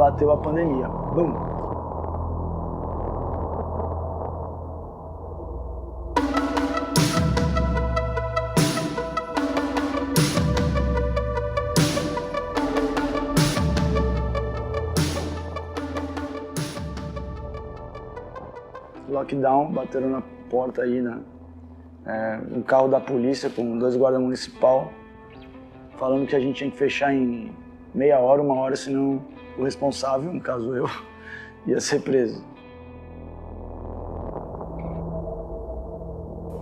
bateu a pandemia. Bum! Lockdown, bateram na porta aí, né? Um carro da polícia com 2 guardas municipal, falando que a gente tinha que fechar em meia hora, 1 hora, senão o responsável, no caso eu, ia ser preso.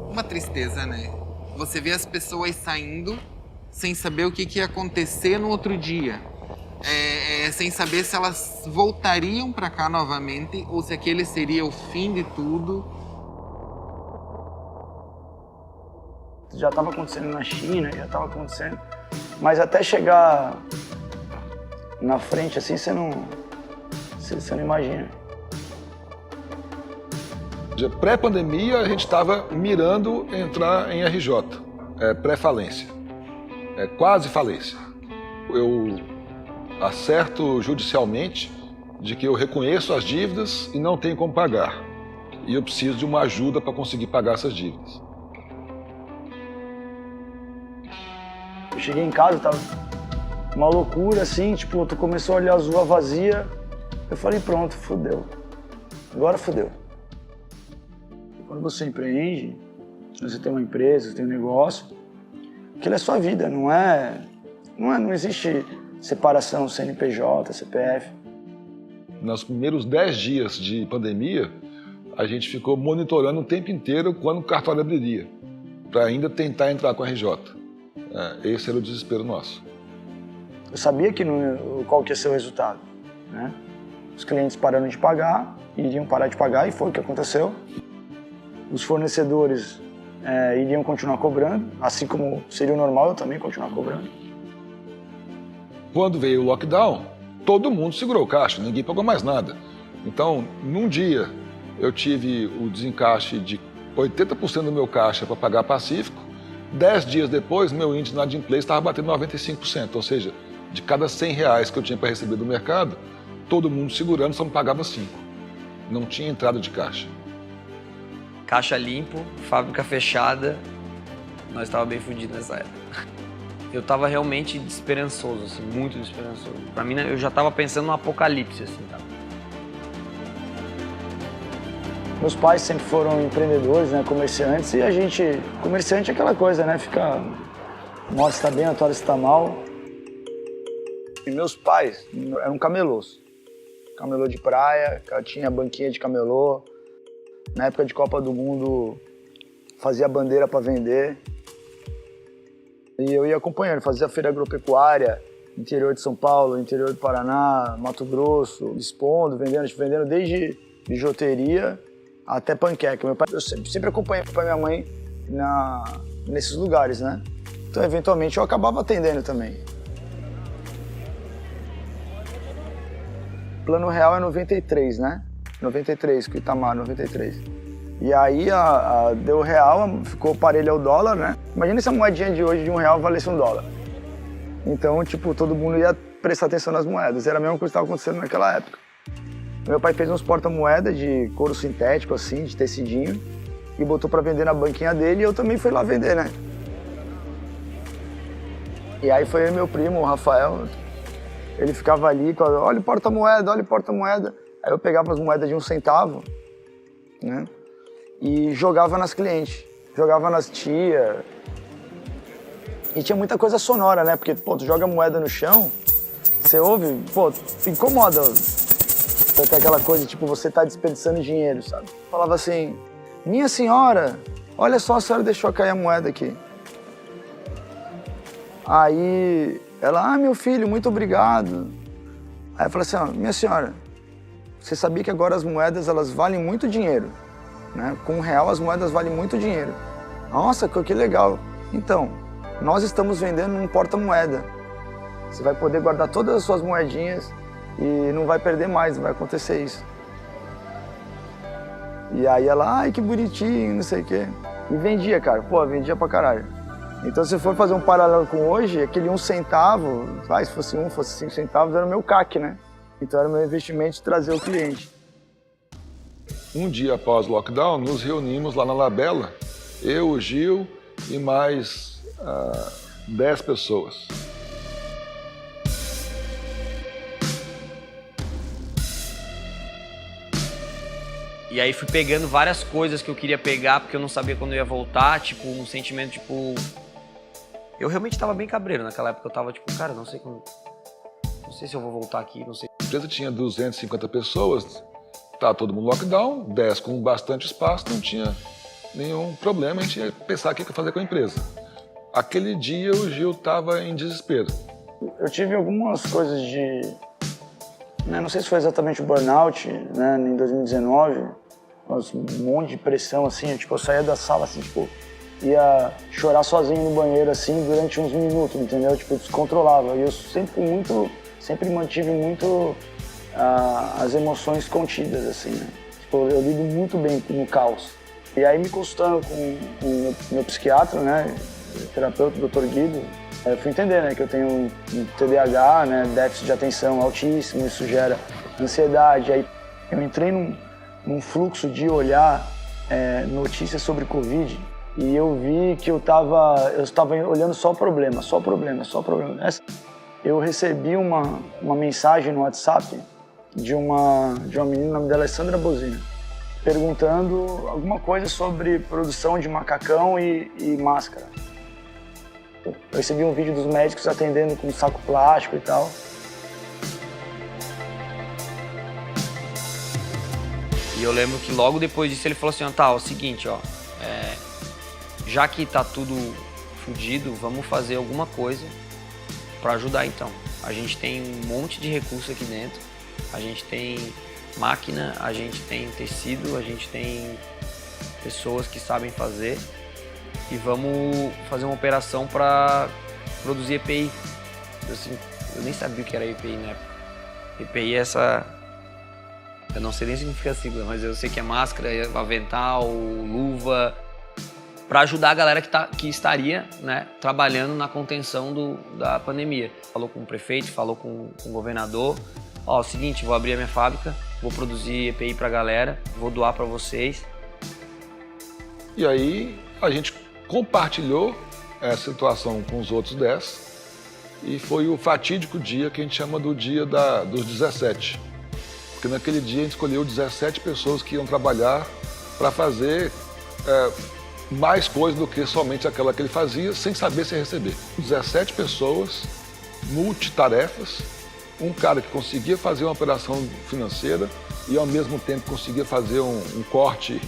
Uma tristeza, né? Você vê as pessoas saindo sem saber o que ia acontecer no outro dia. Sem saber se elas voltariam para cá novamente ou se aquele seria o fim de tudo. Já estava acontecendo na China, já estava acontecendo, mas até chegar na frente assim, você não imagina. Pré-pandemia, a gente estava mirando entrar em RJ, pré-falência, quase falência. Eu acerto judicialmente de que eu reconheço as dívidas e não tenho como pagar. E eu preciso de uma ajuda para conseguir pagar essas dívidas. Eu cheguei em casa, tava uma loucura assim, tipo, tu começou a olhar as ruas vazias. Eu falei, pronto, fudeu. Agora fudeu. Quando você empreende, você tem uma empresa, você tem um negócio, aquilo é sua vida, não existe separação CNPJ, CPF. Nos primeiros 10 dias de pandemia, a gente ficou monitorando o tempo inteiro quando o cartório abriria, para ainda tentar entrar com a RJ. Esse era o desespero nosso. Eu sabia que qual que ia ser o resultado, né? Os clientes pararam de pagar, iriam parar de pagar, e foi o que aconteceu. Os fornecedores iriam continuar cobrando, assim como seria o normal, eu também continuar cobrando. Quando veio o lockdown, todo mundo segurou o caixa, ninguém pagou mais nada. Então, num dia, eu tive o desencaixe de 80% do meu caixa para pagar Pacífico. 10 dias depois, meu índice na Adimplay estava batendo 95%, ou seja, de cada R$100 que eu tinha para receber do mercado, todo mundo segurando, só me pagava 5. Não tinha entrada de caixa. Caixa limpo, fábrica fechada, nós estávamos bem fodidos nessa época. Eu estava realmente desesperançoso, assim, muito desesperançoso. Para mim, eu já estava pensando no apocalipse, assim, tá? Meus pais sempre foram empreendedores, né, comerciantes, e comerciante é aquela coisa, né, fica, uma hora está bem, outra hora está mal. E meus pais eram camelôs, camelô de praia, tinha banquinha de camelô, na época de Copa do Mundo fazia bandeira para vender. E eu ia acompanhando, fazia feira agropecuária, interior de São Paulo, interior do Paraná, Mato Grosso, expondo, vendendo desde bijuteria até panqueca. Meu pai, eu sempre acompanhei meu pai e minha mãe nesses lugares, né? Então, eventualmente, eu acabava atendendo também. Plano Real é 93, né? 93, com o Itamar, 93. E aí, deu real, ficou parelho ao dólar, né? Imagina se a moedinha de hoje de R$1 valesse $1. Então, tipo, todo mundo ia prestar atenção nas moedas. Era a mesma coisa que estava acontecendo naquela época. Meu pai fez uns porta-moedas de couro sintético, assim, de tecidinho, e botou para vender na banquinha dele, e eu também fui lá vender, né? E aí foi meu primo, o Rafael, ele ficava ali, olha o porta-moeda, olha o porta-moeda. Aí eu pegava as moedas de 1 centavo, né? E jogava nas clientes, jogava nas tia. E tinha muita coisa sonora, né? Porque, pô, tu joga moeda no chão, você ouve, pô, incomoda. Tem aquela coisa, tipo, você tá desperdiçando dinheiro, sabe? Falava assim, minha senhora, olha só, a senhora deixou cair a moeda aqui. Aí ela, meu filho, muito obrigado. Aí eu falei assim, minha senhora, você sabia que agora as moedas, elas valem muito dinheiro, né? Com R$1 as moedas valem muito dinheiro. Nossa, que legal. Então, nós estamos vendendo um porta-moeda. Você vai poder guardar todas as suas moedinhas e não vai perder mais, não vai acontecer isso. E aí ela, ai, que bonitinho, não sei o quê. E vendia, cara, pô, vendia pra caralho. Então, se for fazer um paralelo com hoje, aquele 1 centavo, se fosse 1, fosse 5 centavos, era o meu CAC, né? Então era o meu investimento de trazer o cliente. Um dia após o lockdown, nos reunimos lá na Labela, eu, o Gil e mais 10 pessoas. E aí fui pegando várias coisas que eu queria pegar, porque eu não sabia quando eu ia voltar, tipo, um sentimento, tipo... Eu realmente tava bem cabreiro naquela época, eu tava tipo, cara, não sei se eu vou voltar aqui, não sei. A empresa tinha 250 pessoas, tá todo mundo lockdown, 10 com bastante espaço, não tinha nenhum problema, a gente ia pensar o que ia fazer com a empresa. Aquele dia o Gil tava em desespero. Eu tive algumas coisas de... não sei se foi exatamente o burnout, né, em 2019, um monte de pressão, assim, tipo, eu saía da sala, assim, tipo, ia chorar sozinho no banheiro, assim, durante uns minutos, entendeu? Tipo, descontrolava. E eu sempre mantive muito as emoções contidas, assim, né? Tipo, eu lido muito bem com o caos. E aí, me consultando com o meu psiquiatra, né, terapeuta, Dr. Guido, eu fui entender, né, que eu tenho um TDAH, né, déficit de atenção altíssimo, isso gera ansiedade. Aí eu entrei num fluxo de olhar notícias sobre Covid e eu vi que eu estava olhando só o problema. Eu recebi uma mensagem no WhatsApp de uma menina, o nome dela é Sandra Bozina, perguntando alguma coisa sobre produção de macacão e máscara. Eu recebi um vídeo dos médicos atendendo com saco plástico e tal. E eu lembro que logo depois disso ele falou assim, ó, tá, é o seguinte, ó, já que tá tudo fudido, vamos fazer alguma coisa para ajudar então. A gente tem um monte de recurso aqui dentro, a gente tem máquina, a gente tem tecido, a gente tem pessoas que sabem fazer. E vamos fazer uma operação para produzir EPI. Eu nem sabia o que era EPI na época. EPI é essa... Eu não sei nem o que significa a sigla, mas eu sei que é máscara, avental, luva, para ajudar a galera que estaria, né, trabalhando na contenção da pandemia. Falou com o prefeito, falou com o governador. Ó, é o seguinte, vou abrir a minha fábrica, vou produzir EPI para a galera, vou doar para vocês. E aí a gente compartilhou essa situação com os outros 10 e foi o fatídico dia que a gente chama do dia dos 17. Porque naquele dia a gente escolheu 17 pessoas que iam trabalhar para fazer mais coisa do que somente aquela que ele fazia, sem saber se ia receber. 17 pessoas, multitarefas, um cara que conseguia fazer uma operação financeira e ao mesmo tempo conseguia fazer um corte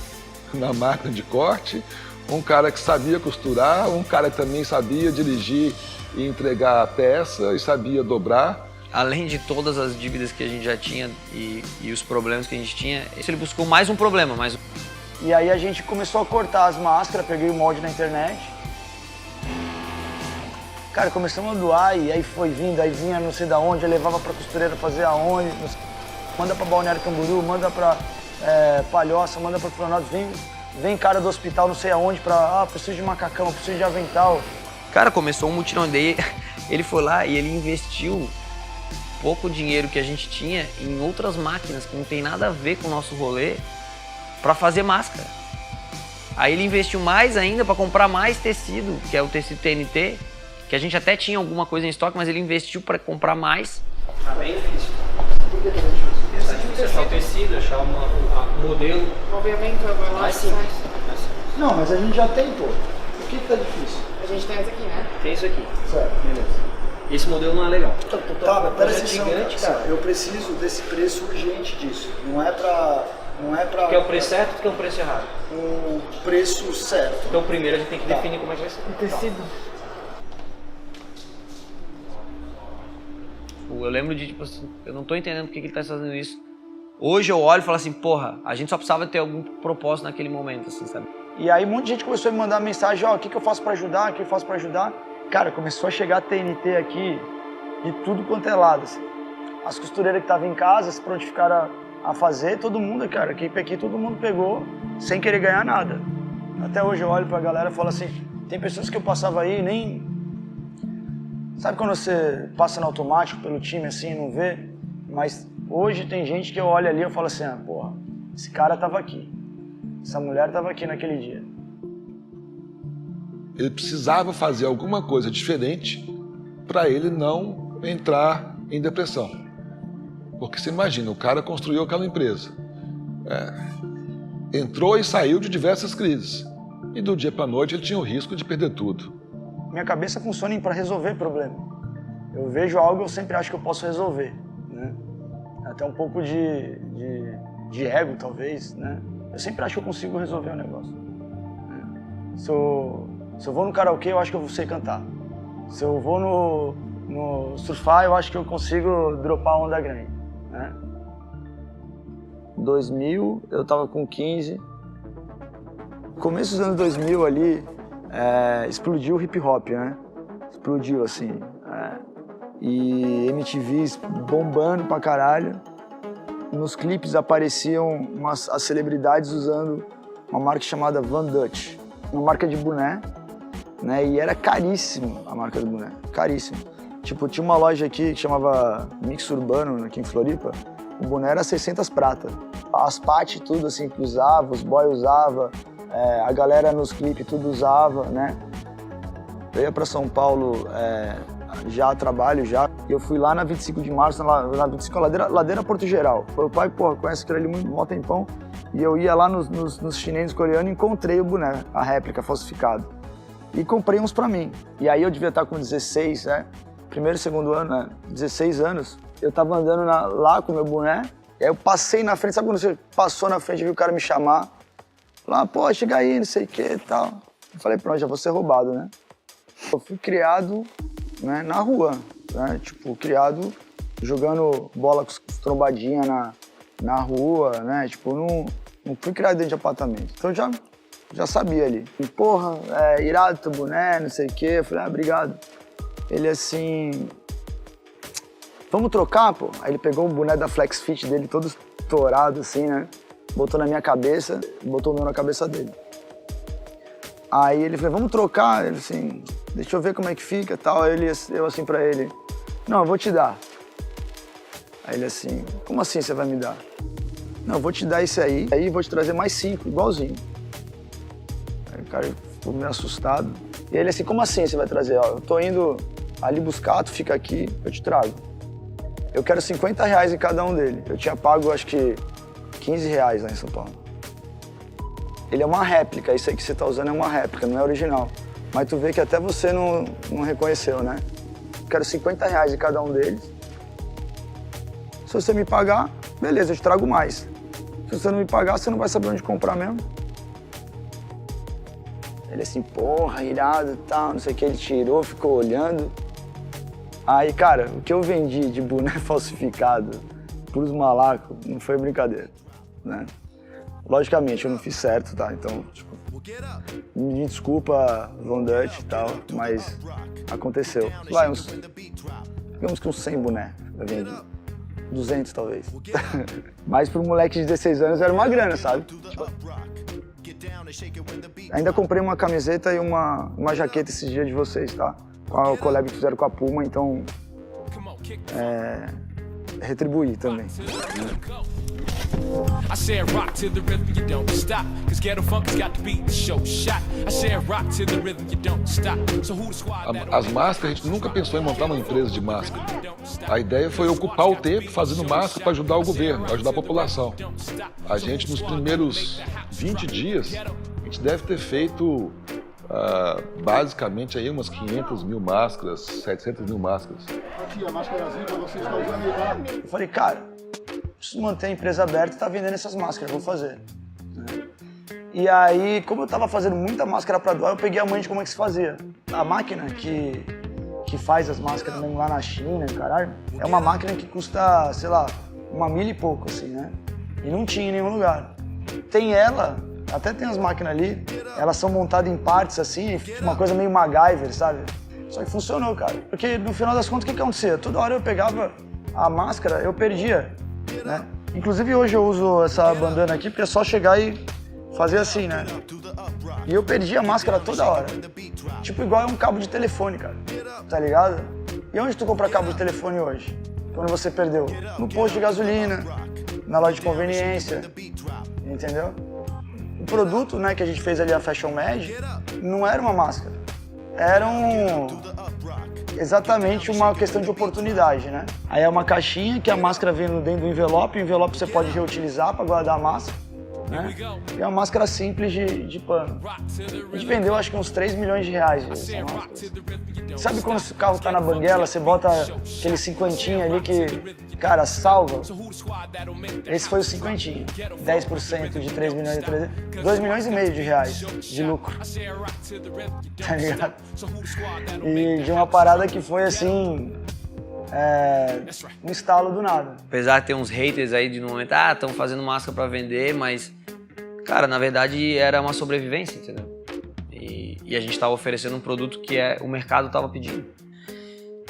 na máquina de corte, um cara que sabia costurar, um cara que também sabia dirigir e entregar a peça e sabia dobrar. Além de todas as dívidas que a gente já tinha e os problemas que a gente tinha, ele buscou mais um problema. E aí a gente começou a cortar as máscaras, peguei o molde na internet. Cara, começamos a doar e aí foi vindo, aí vinha não sei da onde, eu levava pra costureira fazer aonde, manda pra Balneário Camboriú, manda pra Palhoça, manda pra Florianópolis, vem cara do hospital não sei aonde preciso de macacão, preciso de avental. Cara, começou um mutirão daí, ele foi lá e ele investiu pouco dinheiro que a gente tinha em outras máquinas que não tem nada a ver com o nosso rolê para fazer máscara. Aí ele investiu mais ainda para comprar mais tecido, que é o tecido TNT, que a gente até tinha alguma coisa em estoque, mas ele investiu para comprar mais. Tá bem difícil. Por que tá difícil? Achar o tecido, achar o modelo. O movimento é Mais simples. Não, mas a gente já tem todo. O que tá difícil? A gente tem esse aqui, né? Tem isso aqui. Certo, beleza. Esse modelo não é legal. Tá, mas presta atenção, gigante, cara. eu preciso desse preço urgente disso. Não é pra... Tu quer o preço certo ou tu quer o preço errado? O preço certo. Então primeiro a gente tem que definir como é que vai ser. O tecido. Eu lembro de, tipo assim, eu não tô entendendo por que ele tá fazendo isso. Hoje eu olho e falo assim, porra, a gente só precisava ter algum propósito naquele momento, assim, sabe? E aí um monte de gente começou a me mandar mensagem, ó, o que eu faço pra ajudar, o que eu faço pra ajudar. Cara, começou a chegar TNT aqui de tudo quanto é lado, assim. As costureiras que estavam em casa se prontificaram a fazer, todo mundo, cara, a equipe aqui, todo mundo pegou sem querer ganhar nada. Até hoje eu olho pra galera e falo assim, tem pessoas que eu passava aí e nem... Sabe quando você passa no automático pelo time assim e não vê? Mas Hoje tem gente que eu olho ali e eu falo assim, porra, esse cara tava aqui, essa mulher tava aqui naquele dia. Ele precisava fazer alguma coisa diferente para ele não entrar em depressão. Porque você imagina, o cara construiu aquela empresa, entrou e saiu de diversas crises. E do dia para a noite ele tinha o risco de perder tudo. Minha cabeça funciona para resolver problema. Eu vejo algo, eu sempre acho que eu posso resolver, né? Até um pouco de ego, talvez, né? Eu sempre acho que eu consigo resolver o negócio. Se eu vou no karaokê, eu acho que eu sei cantar. Se eu vou no surfar, eu acho que eu consigo dropar onda grande, né? 2000, eu tava com 15. Começo dos anos 2000 ali, explodiu o hip hop, né? Explodiu, assim. E MTV bombando pra caralho. Nos clipes apareciam as celebridades usando uma marca chamada Van Dutch. Uma marca de boné, né? E era caríssimo a marca do boné, caríssimo. Tipo, tinha uma loja aqui que chamava Mix Urbano, aqui em Floripa. O boné era 600 prata. As partes, tudo assim, que usava, os boys usavam, a galera nos clipes tudo usava, né? Eu ia pra São Paulo já a trabalho, já. E eu fui lá na 25 de março, na 25, ladeira Porto Geral. Meu pai, porra, conhece aquilo ali muito, mó tempão. E eu ia lá nos chineses coreanos e encontrei o boné, a réplica, falsificado. E comprei uns pra mim. E aí eu devia estar com 16, primeiro e segundo ano, 16 anos. Eu tava andando lá com o meu boné, e aí eu passei na frente, sabe quando você passou na frente e viu o cara me chamar? Lá, pô, chega aí, não sei o que e tal. Eu falei, pronto, já vou ser roubado, né? Eu fui criado, né, na rua, né? Tipo, criado jogando bola com trombadinha na rua, né? Tipo, não fui criado dentro de apartamento. Então já sabia ali. E, porra, irado teu boné, não sei o quê. Eu falei, obrigado. Ele assim, vamos trocar, pô? Aí ele pegou o boné da Flex Fit dele todo estourado assim, né? Botou na minha cabeça e botou o meu na cabeça dele. Aí ele falou, vamos trocar? Ele assim, deixa eu ver como é que fica e tal. Aí eu assim pra ele, não, eu vou te dar. Aí ele assim, como assim você vai me dar? Não, eu vou te dar esse aí vou te trazer mais 5, igualzinho. Aí o cara ficou meio assustado. E ele assim, como assim você vai trazer? Ó, eu tô indo ali buscar, tu fica aqui, eu te trago. Eu quero R$50 em cada um dele. Eu tinha pago, acho que, R$15 lá em São Paulo. Ele é uma réplica, isso aí que você tá usando é uma réplica, não é original. Mas tu vê que até você não reconheceu, né? Eu quero R$50 em cada um deles. Se você me pagar, beleza, eu te trago mais. Se você não me pagar, você não vai saber onde comprar mesmo. Ele assim, porra, irado e tal, não sei o que, ele tirou, ficou olhando. Aí, cara, o que eu vendi de boné falsificado pros malacos não foi brincadeira, né? Logicamente, eu não fiz certo, tá? Então, tipo, me desculpa, Van Dutch e tal, mas aconteceu. Vai, digamos que uns 100 boné eu vendi. 200, talvez. Mas para um moleque de 16 anos era uma grana, sabe? Tipo, ainda comprei uma camiseta e uma jaqueta esses dias de vocês, tá? Com a collab que fizeram com a Puma, então retribuí também. I said rock to the rhythm, you don't stop. Cause ghetto funk's got to beat the show shot. I said rock to the rhythm, you don't stop. So who the squad? As máscaras, a gente nunca pensou em montar uma empresa de máscara. A ideia foi ocupar o tempo fazendo máscara para ajudar o governo, ajudar a população. A gente, nos primeiros 20 dias, a gente deve ter feito basicamente aí umas 500 mil máscaras, 700 mil máscaras. Aqui, a máscarazinha que você está usando aí, tá? Eu falei, cara, preciso manter a empresa aberta e tá vendendo essas máscaras, vou fazer. E aí, como eu tava fazendo muita máscara pra doar, eu peguei a mãe de como é que se fazia. A máquina que faz as máscaras mesmo lá na China, caralho, é uma máquina que custa, sei lá, $1.000 e pouco, assim, né? E não tinha em nenhum lugar. Tem ela, até tem as máquinas ali, elas são montadas em partes, assim, uma coisa meio MacGyver, sabe? Só que funcionou, cara. Porque no final das contas, o que acontecia? Toda hora eu pegava a máscara, eu perdia, né? Inclusive hoje eu uso essa bandana aqui porque é só chegar e fazer assim, né? E eu perdi a máscara toda hora. Tipo, igual é um cabo de telefone, cara. Tá ligado? E onde tu compra cabo de telefone hoje? Quando você perdeu? No posto de gasolina, na loja de conveniência, entendeu? O produto, né, que a gente fez ali, a Fashion Med, não era uma máscara. Era exatamente uma questão de oportunidade, né? Aí é uma caixinha que a máscara vem dentro do envelope, o envelope você pode reutilizar para guardar a máscara, né? E é uma máscara simples de pano. A gente vendeu acho que uns 3 milhões de reais essa máscara. Sabe quando o carro tá na banguela, você bota aquele cinquentinho ali que, cara, salva? Esse foi o cinquentinho. 10% de 3 milhões e 300, 2 milhões e meio de reais de lucro. Tá ligado? E de uma parada que foi assim, um estalo do nada. Apesar de ter uns haters aí de no momento, estão fazendo máscara pra vender, mas, cara, na verdade era uma sobrevivência, entendeu? E a gente estava oferecendo um produto que o mercado estava pedindo.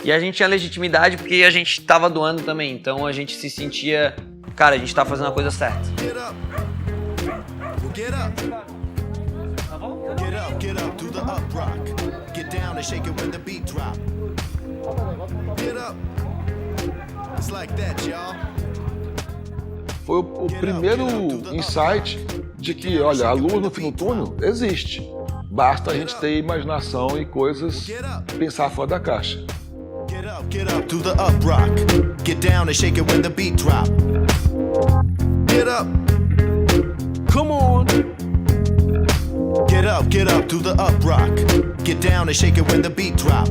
E a gente tinha legitimidade porque a gente estava doando também, então a gente se sentia, cara, a gente tá fazendo a coisa certa. Foi o primeiro insight de que, olha, a luz no fim do túnel existe. Basta a gente ter imaginação e coisas, pensar fora da caixa. Get up, do the up rock. Get down and shake it when the beat drop. Get up, come on. Get up, do the up rock. Get down and shake it when the beat drop.